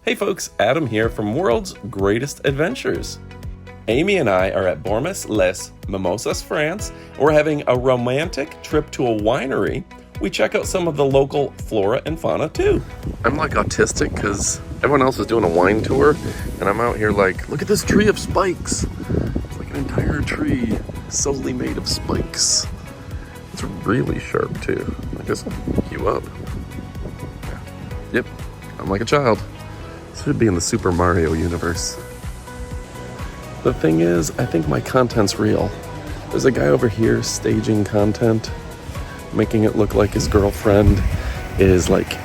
Hey folks, Adam here from World's Greatest Adventures. Amy and I are at Bormes Les Mimosas, France. We're having a romantic trip to a winery. We check out some of the local flora and fauna too. I'm like autistic because everyone else is doing a wine tour and I'm out here like, look at this tree of spikes. It's like an entire tree solely made of spikes. It's really sharp too. I guess I'll hook you up. Yep, I'm like a child. Should be in the Super Mario universe. The thing is, I think my content's real. There's a guy over here staging content, making it look like his girlfriend is like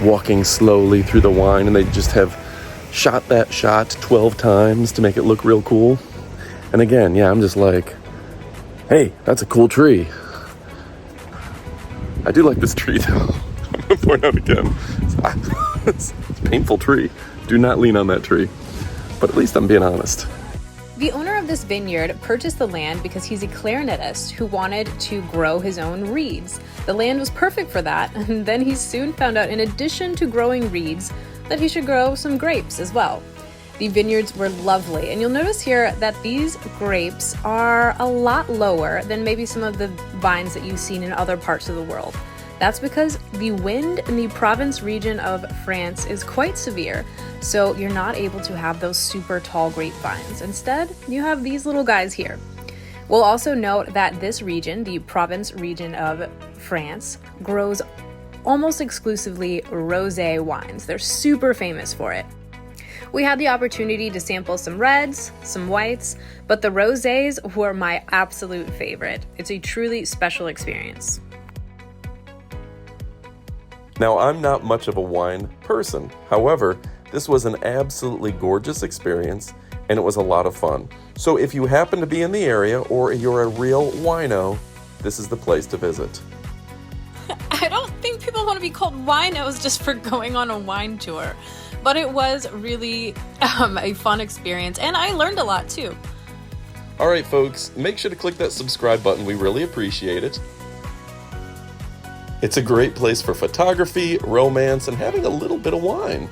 walking slowly through the wine and they just have shot that shot 12 times to make it look real cool. And again, yeah, I'm just like, hey, that's a cool tree. I do like this tree though. I'm gonna point out again. It's a painful tree. Do not lean on that tree. But at least I'm being honest. The owner of this vineyard purchased the land because he's a clarinetist who wanted to grow his own reeds. The land was perfect for that, and then he soon found out, in addition to growing reeds, that he should grow some grapes as well. The vineyards were lovely, and you'll notice here that these grapes are a lot lower than maybe some of the vines that you've seen in other parts of the world. That's because the wind in the Provence region of France is quite severe, so you're not able to have those super tall grapevines. Instead, you have these little guys here. We'll also note that this region, the Provence region of France, grows almost exclusively rosé wines. They're super famous for it. We had the opportunity to sample some reds, some whites, but the rosés were my absolute favorite. It's a truly special experience. Now, I'm not much of a wine person. However, this was an absolutely gorgeous experience and it was a lot of fun. So if you happen to be in the area or you're a real wino, this is the place to visit. I don't think people want to be called winos just for going on a wine tour, but it was really a fun experience and I learned a lot too. All right, folks, make sure to click that subscribe button. We really appreciate it. It's a great place for photography, romance, and having a little bit of wine.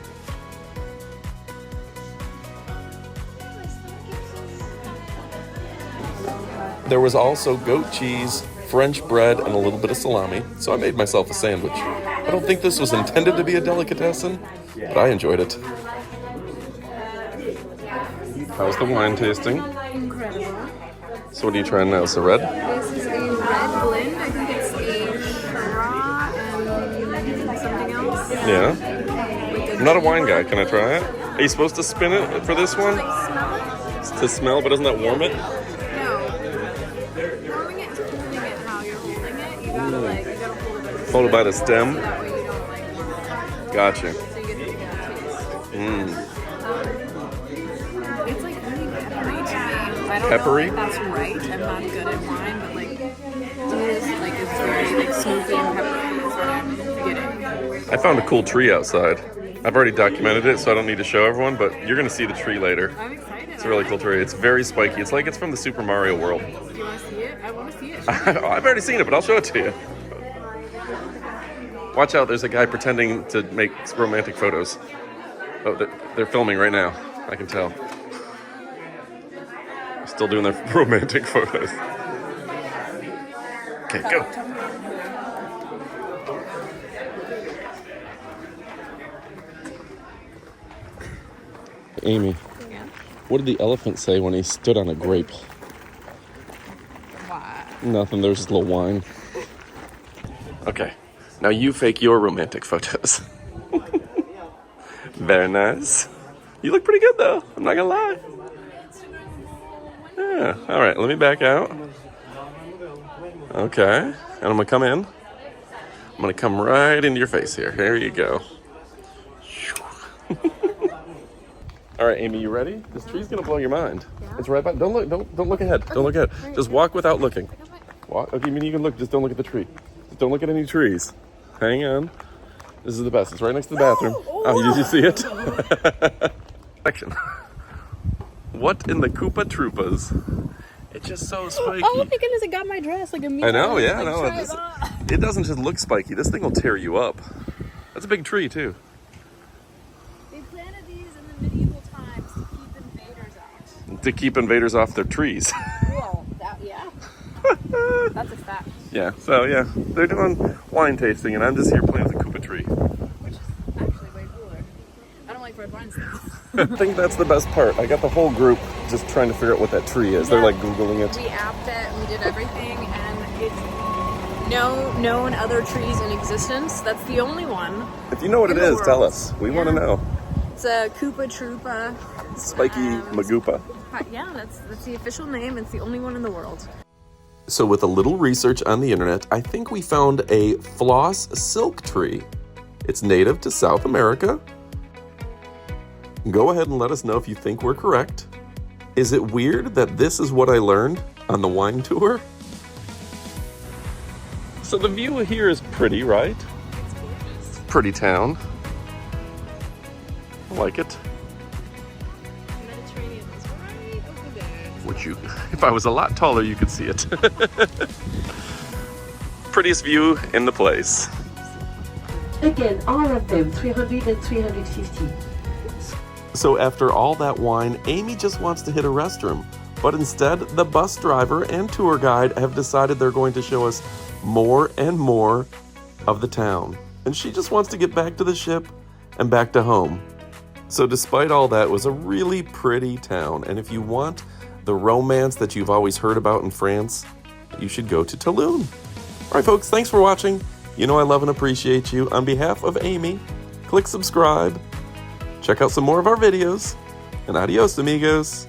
There was also goat cheese, French bread, and a little bit of salami, so I made myself a sandwich. I don't think this was intended to be a delicatessen, but I enjoyed it. How's the wine tasting? Incredible. So what are you trying now? Is it red? This is a red blend. I think it's a Shiraz and something else. Yeah. I'm not a wine guy. Can I try it? Are you supposed to spin it for this one? Like, smell it? It's to smell, but doesn't that warm it? No. Warming it is holding it how you're holding it. You gotta hold it. Hold it by the stem? That way you don't like warm it. Gotcha. So you get to get a taste. Mmm. It's like really peppery to me. I don't Peppery? know if that's right. I'm not good at wine, but like to me it's very like smoky and peppery is what I'm getting. I found a cool tree outside. I've already documented it, so I don't need to show everyone, but you're going to see the tree later. I'm excited. It's a really cool tree. It's very spiky. It's like it's from the Super Mario world. Do you want to see it? I want to see it. I've already seen it, but I'll show it to you. Watch out, there's a guy pretending to make romantic photos. Oh, they're filming right now. I can tell. Still doing their romantic photos. Okay, go. Amy, Yeah. what did the elephant say when he stood on a grape? Why? Nothing, there's just a little wine. Okay, now you fake your romantic photos. Very nice. You look pretty good though, I'm not gonna lie. Yeah, all right, let me back out. Okay, and I'm gonna come in. I'm gonna come right into your face here. Here you go. All right, Amy, you ready? This tree's gonna blow your mind. Yeah? It's right by. Don't look ahead. Don't look ahead. Just walk without looking. Walk. Okay, I mean you can look. Just don't look at the tree. Just don't look at any trees. Hang on. This is the best. It's right next to the bathroom. Oh, did you see it? Action. What in the Koopa Troopas? It's just so spiky. Oh my goodness! It got my dress like immediately. I know. Yeah, like, no. It doesn't just look spiky. This thing will tear you up. That's a big tree too. It planted these in the medieval times to keep invaders out. To keep invaders off their trees. Well, yeah. That's a fact. Yeah, so yeah, they're doing wine tasting and I'm just here playing with a Koopa tree. Which is actually way cooler. I don't like red wines though. I think that's the best part. I got the whole group just trying to figure out what that tree is. Yeah. They're like Googling it. We apped it, we did everything, and it's no known other trees in existence. That's the only one. If you know what it is, tell us. We want to know. It's a Koopa Troopa. Spiky Magoopa. Yeah, that's the official name. It's the only one in the world. So with a little research on the internet, I think we found a Floss silk tree. It's native to South America. Go ahead and let us know if you think we're correct. Is it weird that this is what I learned on the wine tour? So the view here is pretty, right? It's gorgeous. Pretty town. I like it. Mediterranean is right over there. Which you, if I was a lot taller, you could see it. Prettiest view in the place. Again, all of them, 300 and 350. So after all that wine, Amy just wants to hit a restroom. But instead, the bus driver and tour guide have decided they're going to show us more and more of the town. And she just wants to get back to the ship and back to home. So despite all that, it was a really pretty town. And if you want the romance that you've always heard about in France, you should go to Toulon. All right, folks, thanks for watching. You know I love and appreciate you. On behalf of Amy, click subscribe. Check out some more of our videos. And adios, amigos.